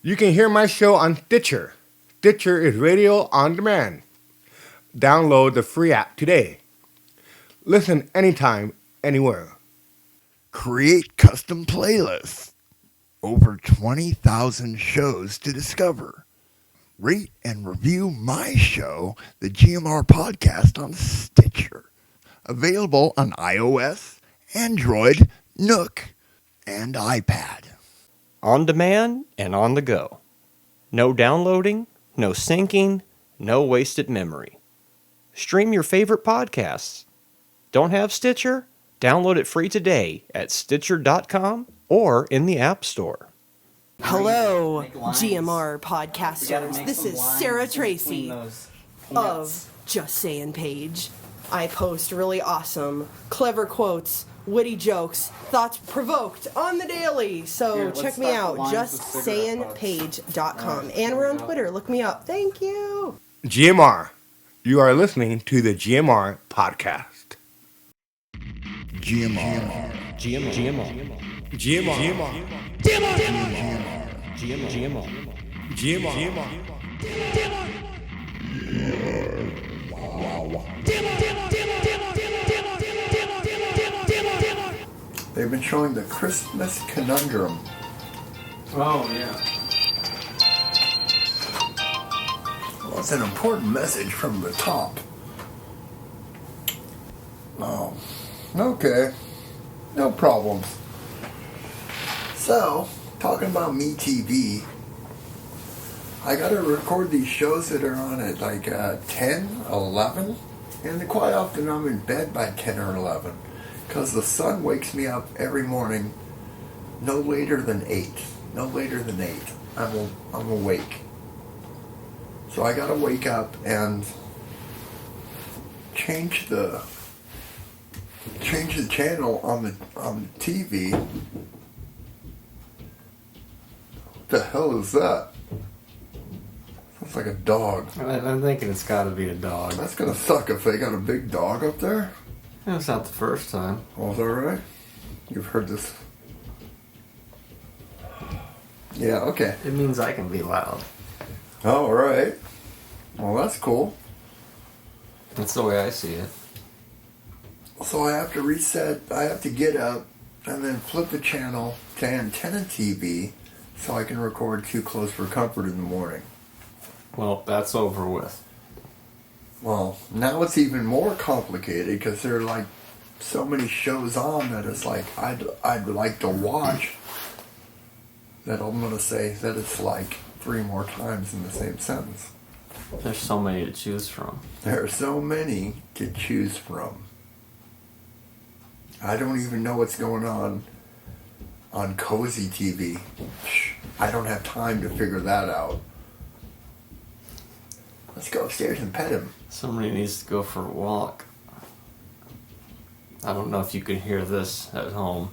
You can hear my show on Stitcher. Stitcher is radio on demand. Download the free app today. Listen anytime, anywhere. Create custom playlists. Over 20,000 shows to discover. Rate and review my show, the GMR Podcast, on Stitcher. Available on iOS, Android, Nook, and iPad. On demand and on the go. No downloading, no syncing, no wasted memory. Stream your favorite podcasts. Don't have Stitcher? Download it free today at Stitcher.com or in the App Store. Hello, GMR Podcasters. This is Sarah Tracy of Just Saying Page. I post really awesome, clever quotes, witty jokes, thoughts provoked on the daily. So check me out, justsayingpage.com. And we're on Twitter. Look me up. Thank you. GMR. You are listening to the GMR Podcast. GMR. GMR. They've been showing the Christmas Conundrum. Oh, yeah. Well, it's an important message from the top. Oh, okay. No problems. So, talking about Me TV, I gotta record these shows that are on at like 10, 11, and quite often I'm in bed by 10 or 11, because the sun wakes me up every morning no later than 8. No later than 8. I'm awake. So I gotta wake up and change the channel on the TV. What the hell is that? Sounds like a dog. I'm thinking it's got to be a dog. That's gonna suck if they got a big dog up there. It's not the first time. Oh, is that right? You've heard this. Yeah, okay. It means I can be loud. All right. Well, that's cool. That's the way I see it. So I have to reset, I have to get up and then flip the channel to antenna TV so I can record Too Close for Comfort in the morning. Well, that's over with. Well, now it's even more complicated because there are like so many shows on that it's like I'd like to watch that I'm going to say that it's like 3 more times in the same sentence. There's so many to choose from. There are so many to choose from. I don't even know what's going on Cozy TV. I don't have time to figure that out. Let's go upstairs and pet him. Somebody needs to go for a walk. I don't know if you can hear this at home.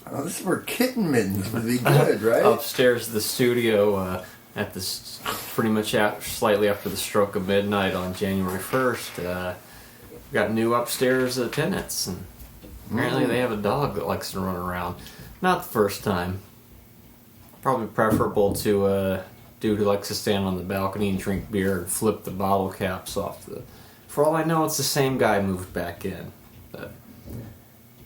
Oh, this is where kitten mittens would be good, right? Upstairs the studio at this pretty much slightly after the stroke of midnight on January 1st. Got new upstairs tenants, and apparently they have a dog that likes to run around. Not the first time. Probably preferable to a dude who likes to stand on the balcony and drink beer and flip the bottle caps off the... For all I know, it's the same guy moved back in. But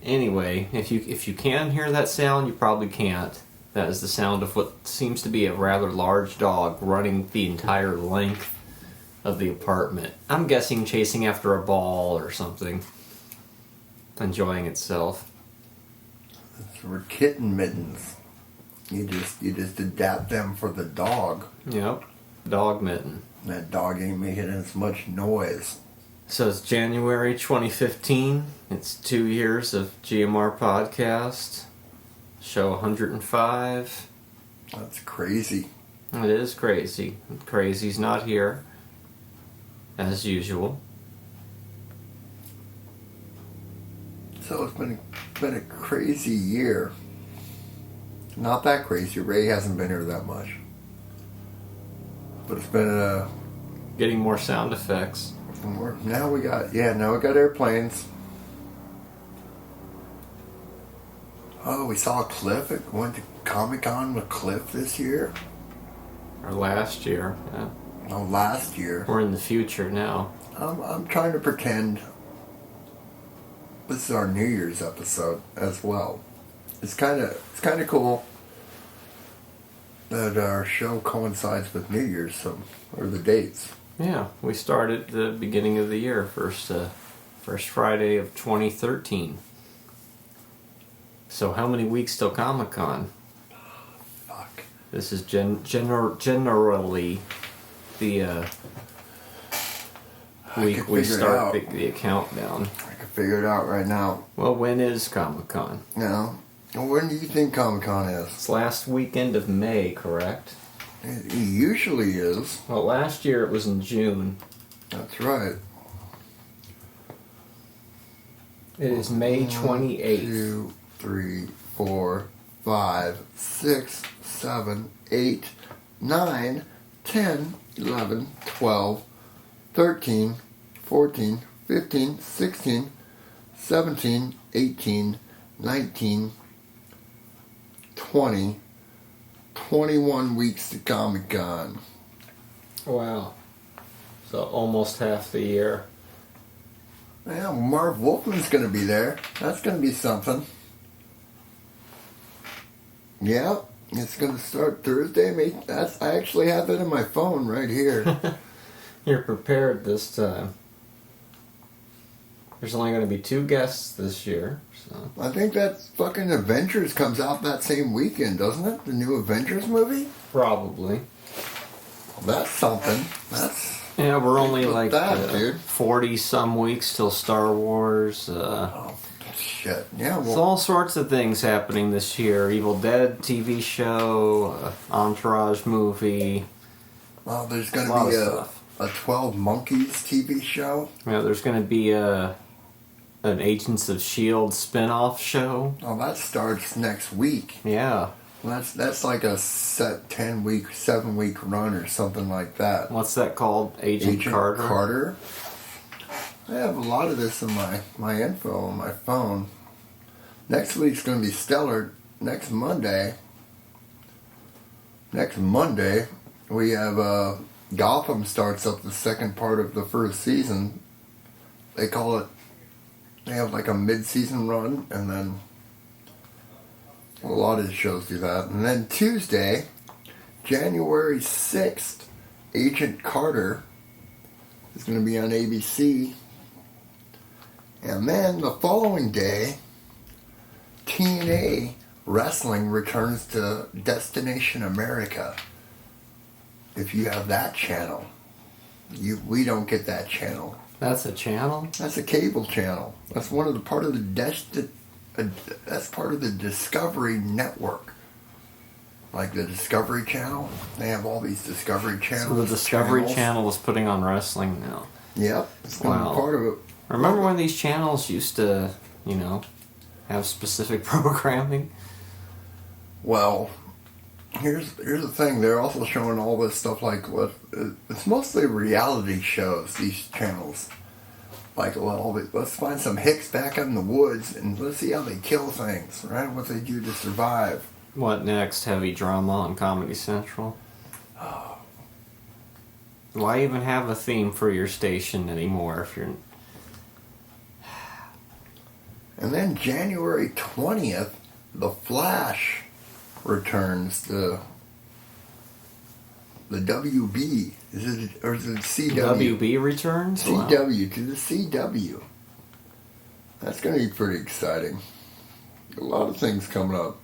anyway, if you can hear that sound, you probably can't. That is the sound of what seems to be a rather large dog running the entire length of the apartment. I'm guessing chasing after a ball or something. Enjoying itself. For kitten mittens. You just adapt them for the dog. Yep. Dog mitten. That dog ain't making as much noise. So it's January 2015. It's 2 years of GMR Podcast. Show 105. That's crazy. It is crazy. Crazy's not here. As usual. So it's been a crazy year. Not that crazy. Ray hasn't been here that much. But it's been Getting more sound effects. now we got airplanes. Oh, we saw Cliff. Went to Comic-Con with Cliff this year. Or last year. Yeah. Oh, last year. We're in the future now. I'm trying to pretend this is our New Year's episode as well. It's kind of cool that our show coincides with New Year's, or the dates. Yeah, we started at the beginning of the year, first Friday of 2013. So how many weeks till Comic-Con? Fuck. This is generally the week we start the countdown. I can figure it out right now. Well, when is Comic-Con? Well, when do you think Comic-Con is? It's last weekend of May, correct? It usually is. Well, last year it was in June. That's right. It is May 28th. 2, 3, 4, 5, 6, 7, 8, 9, 10, 11, 12, 13, 14, 15, 16, 17, 18, 19, 20, 21 weeks to Comic-Con. Wow. So almost half the year. Yeah, Marv Wolfman's going to be there. That's going to be something. Yeah, it's going to start Thursday. I actually have it on my phone right here. You're prepared this time. There's only going to be 2 guests this year. So. I think that fucking Avengers comes out that same weekend, doesn't it? The new Avengers movie? Probably. Well, that's something. Yeah, we're only like 40 some weeks till Star Wars. Oh, shit. Yeah, There's all sorts of things happening this year. Evil Dead TV show, Entourage movie. Well, there's going to be a 12 Monkeys TV show. Yeah, there's going to be an Agents of S.H.I.E.L.D. spin-off show. Oh, that starts next week. Yeah. Well, that's like a set 10-week, 7-week run or something like that. What's that called? Agent Carter? I have a lot of this in my info on my phone. Next week's going to be stellar. Next Monday, we have Gotham starts up the second part of the first season. They have like a mid-season run, and then a lot of the shows do that. And then Tuesday, January 6th, Agent Carter is going to be on ABC. And then the following day, TNA Wrestling returns to Destination America. If you have that channel, we don't get that channel. That's a channel? That's a cable channel. That's part of the Discovery Network. Like the Discovery Channel, they have all these Discovery Channels. So the Discovery Channel is putting on wrestling now. Yep, it's going to be part of it. Remember when these channels used to, have specific programming? Well, here's the thing. They're also showing all this stuff like it's mostly reality shows. These channels, like, well, let's find some hicks back in the woods and let's see how they kill things, right? What they do to survive. What next? Heavy drama on Comedy Central? Oh. Why even have a theme for your station anymore if you're... And then January 20th, The Flash returns to the WB. Is it CW? WB returns? CW, to the CW. That's going to be pretty exciting. A lot of things coming up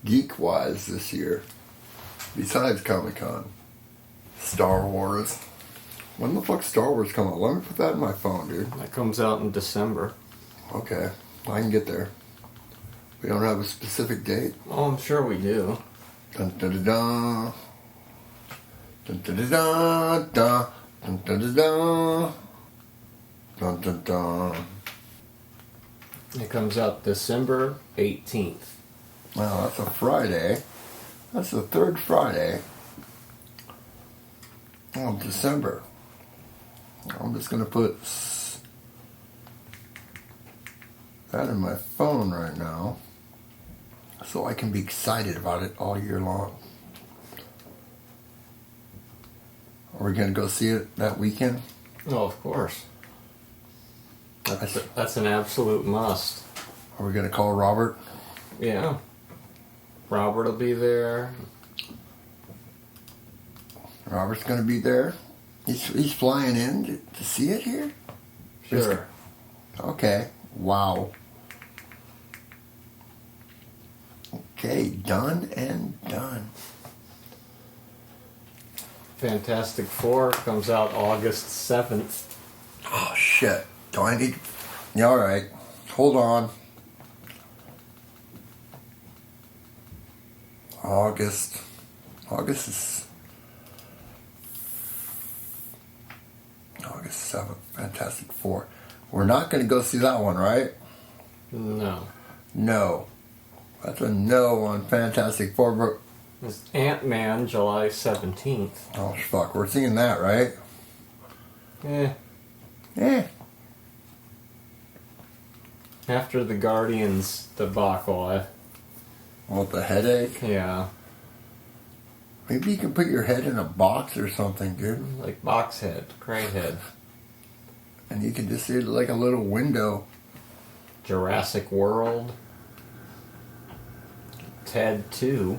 geek-wise this year. Besides Comic-Con. Star Wars. When the fuck Star Wars come out? Let me put that in my phone, dude. That comes out in December. Okay. I can get there. We don't have a specific date. Oh, I'm sure we do. Dun dun dun dun. Dun dun dun dun. Dun dun dun dun. Dun dun dun. It comes out December 18th. Wow, that's a Friday. That's the third Friday of December. I'm just going to put that in my phone right now. so I can be excited about it all year long. Are we going to go see it that weekend? Oh, of course. That's an absolute must. Are we going to call Robert? Yeah. Robert will be there. Robert's going to be there. He's flying in to see it here? Sure. Okay. Wow. Okay, done and done. Fantastic Four comes out August 7th. Oh, shit. Do I need... Yeah, all right. Hold on. August is... August 7th. Fantastic Four. We're not going to go see that one, right? No. No. That's a no on Fantastic Four. But... It's Ant-Man, July 17th. Oh, fuck. We're seeing that, right? Eh. After the Guardians debacle, What, the headache? yeah. Maybe you can put your head in a box or something, dude. Like Boxhead, Craighead, And you can just see it like a little window. Jurassic World, Ted 2,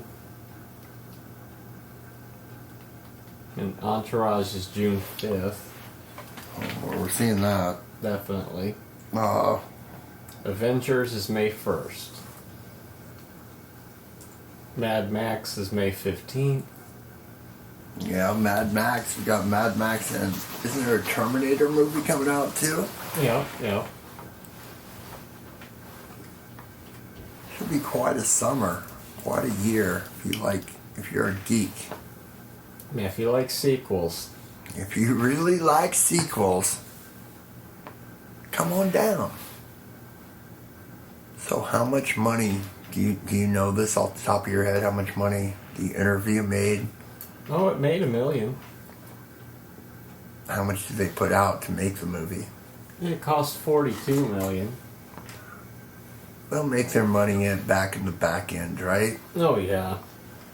and Entourage is June 5th. Oh, we're seeing that. Definitely. Uh, Avengers is May 1st. Mad Max is May 15th. yeah, Mad Max. We got Mad Max, and isn't there a Terminator movie coming out too? Yeah. Should be quite a summer, quite a year. If you're a geek, Yeah, if you like sequels. if you really like sequels, come on down. So, how much money do you know this off the top of your head? How much money the interview made? Oh, it made $1 million. How much did they put out to make the movie? It cost $42 million. They'll make their money back in the back end, right? Oh yeah,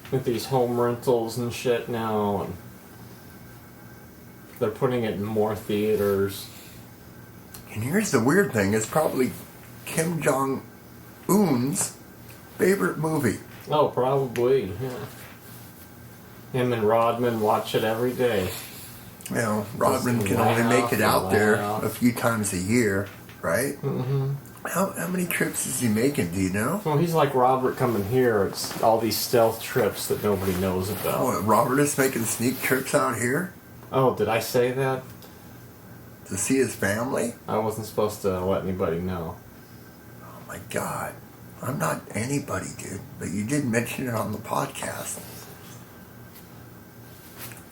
with these home rentals and shit now, and they're putting it in more theaters. And here's the weird thing: it's probably Kim Jong-un's favorite movie. Oh, probably. Yeah. Him and Rodman watch it every day. You know, Rodman can only make it out there a few times a year, right? Mm-hmm. How many trips is he making, do you know? Well, he's like Robert coming here. It's all these stealth trips that nobody knows about. Oh, Robert is making sneak trips out here Oh, did I say that? to see his family? I wasn't supposed to let anybody know. Oh my God. I'm not anybody, dude, but you did mention it on the podcast.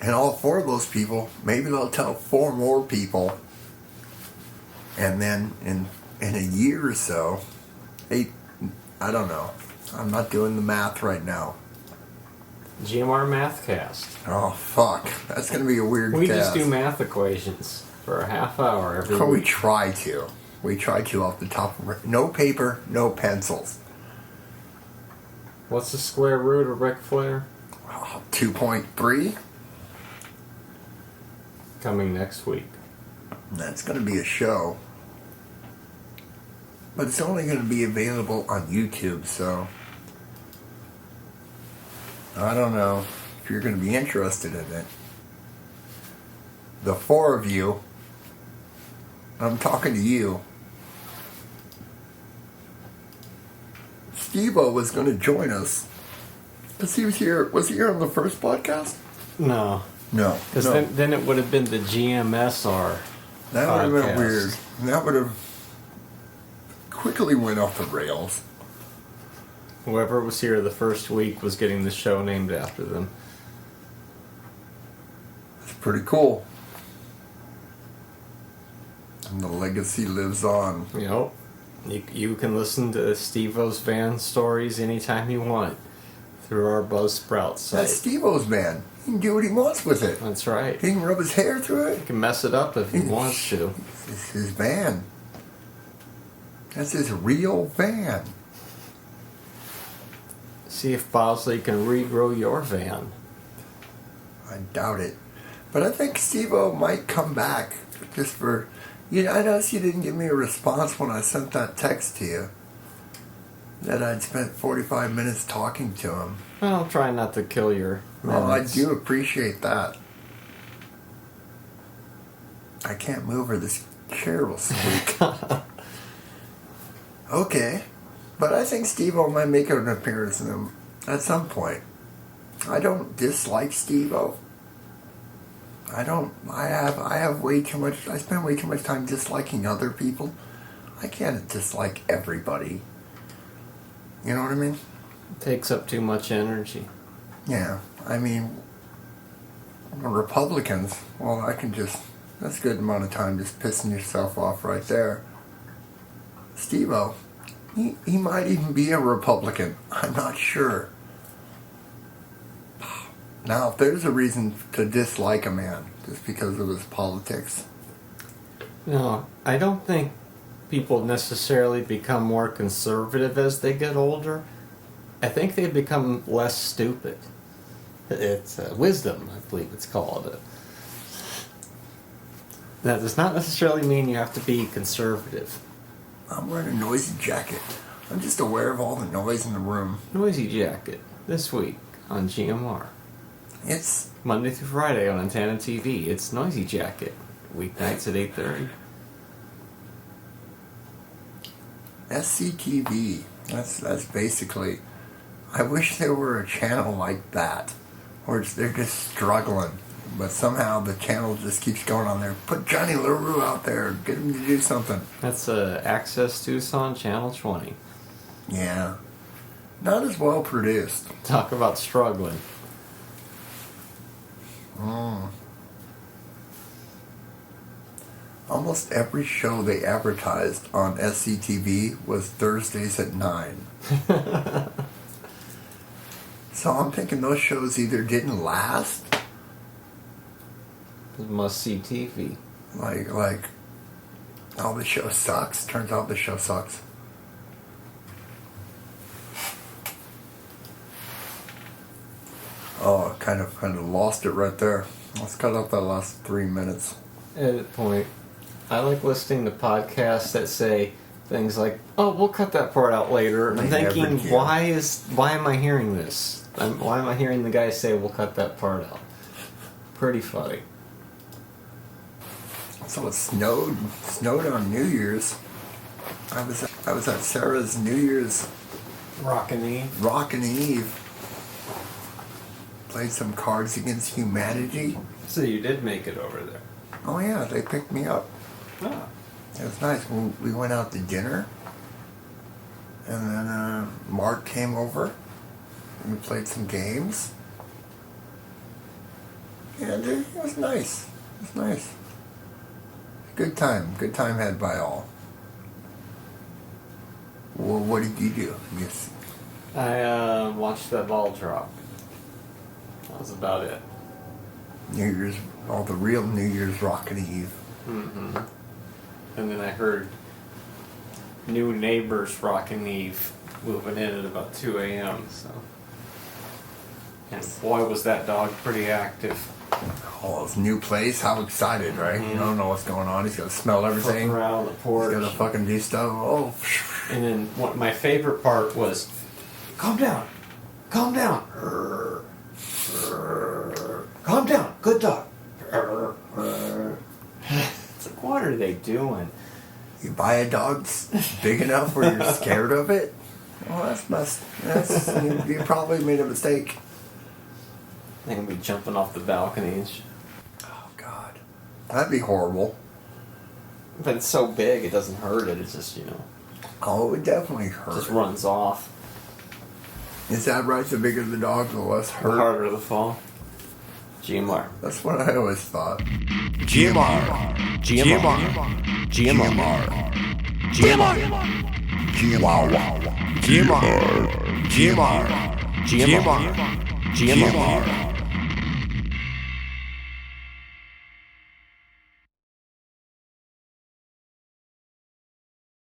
And all 4 of those people, maybe they'll tell 4 more people. And then in a year or so, I don't know. I'm not doing the math right now. GMR Mathcast. Oh, fuck. That's going to be a weird We cast. just do math equations for a half hour every Oh, we week. try to. We try to off the top of... No paper, no pencils. What's the square root of Ric Flair? 2.3? Coming next week. That's going to be a show. But it's only going to be available on YouTube, so... I don't know if you're going to be interested in it. The 4 of you, I'm talking to you. Steve-O was going to join us. Because he was here. Was he here on the first podcast? No. No. Because no. then it would have been the GMSR. That would have been podcast. weird. That would have quickly went off the rails. Whoever was here the first week was getting the show named after them. It's pretty cool. And the legacy lives on. Yep. You can listen to Steve-O's van stories anytime you want through our Buzzsprout site. That's Steve-O's van. He can do what he wants with it. That's right. He can rub his hair through it. He can mess it up if he wants to. It's his van. That's his real van. See if Bosley can regrow your van. I doubt it. But I think Steve-O might come back just for... I noticed you didn't give me a response when I sent that text to you. That I'd spent 45 minutes talking to him. Well, try not to kill your minutes. Well, I do appreciate that. I can't move or this chair will squeak. Okay. But I think Steve-O might make an appearance in them at some point. I don't dislike Steve-O. I have way too much... I spend way too much time disliking other people. I can't dislike everybody. You know what I mean? It takes up too much energy. Yeah. I mean, Republicans, well, I can just... That's a good amount of time just pissing yourself off right there. Steve-O, he might even be a Republican. I'm not sure. Now, if there's a reason to dislike a man just because of his politics... No, I don't think people necessarily become more conservative as they get older. I think they become less stupid. It's wisdom, I believe it's called. That does not necessarily mean you have to be conservative. I'm wearing a noisy jacket. I'm just aware of all the noise in the room. Noisy Jacket, this week on GMR. It's Monday through Friday on Antenna TV. It's Noisy Jacket, weeknights at 8:30. SCTV. That's basically... I wish there were a channel like that, where they're just struggling, but somehow the channel just keeps going on there. Put Johnny LaRue out there. Get him to do something. That's Access Tucson, Channel 20. Yeah. Not as well produced. Talk about struggling. Almost every show they advertised on SCTV was Thursdays at 9. So I'm thinking those shows either didn't last... Must-see TV. Like, oh, the show sucks. Turns out the show sucks. Oh, I kind of lost it right there. Let's cut out that last 3 minutes. Edit point. I like listening to podcasts that say things like, "Oh, we'll cut that part out later." And I'm thinking, why am I hearing this? Why am I hearing the guy say, "We'll cut that part out"? Pretty funny. So it snowed on New Year's. I was at Sarah's New Year's Rockin' Eve. Rockin' Eve. Played some Cards Against Humanity. So you did make it over there. Oh yeah, they picked me up. Oh. It was nice. We went out to dinner, and then Mark came over, and we played some games. And it was nice. It was nice. Good time. Good time had by all. Well, what did you do? Yes. I watched that ball drop. That was about it. The real New Year's Rockin' Eve. Mm-hmm. And then I heard new neighbors Rockin' Eve moving in at about 2 a.m. So, and boy, was that dog pretty active. Oh, his new place. How excited, right? Mm-hmm. You don't know what's going on. He's got to smell everything. Fucking around the porch. He's got to fucking do stuff. Oh. And then my favorite part was, calm down. Calm down. Calm down. Good dog. It's like, what are they doing? You buy a dog big enough where you're scared of it? Well, you probably made a mistake. They're going to be jumping off the balconies. Oh, God. That'd be horrible. But it's so big, it doesn't hurt it. It's just, Oh, it would definitely hurt. just runs off. Is that right? The bigger the dog, the less The hurt? harder the fall. GMR. That's what I always thought. GMR. GMR. GMR. GMR. GMR. GMR. GMR. GMR. GMR.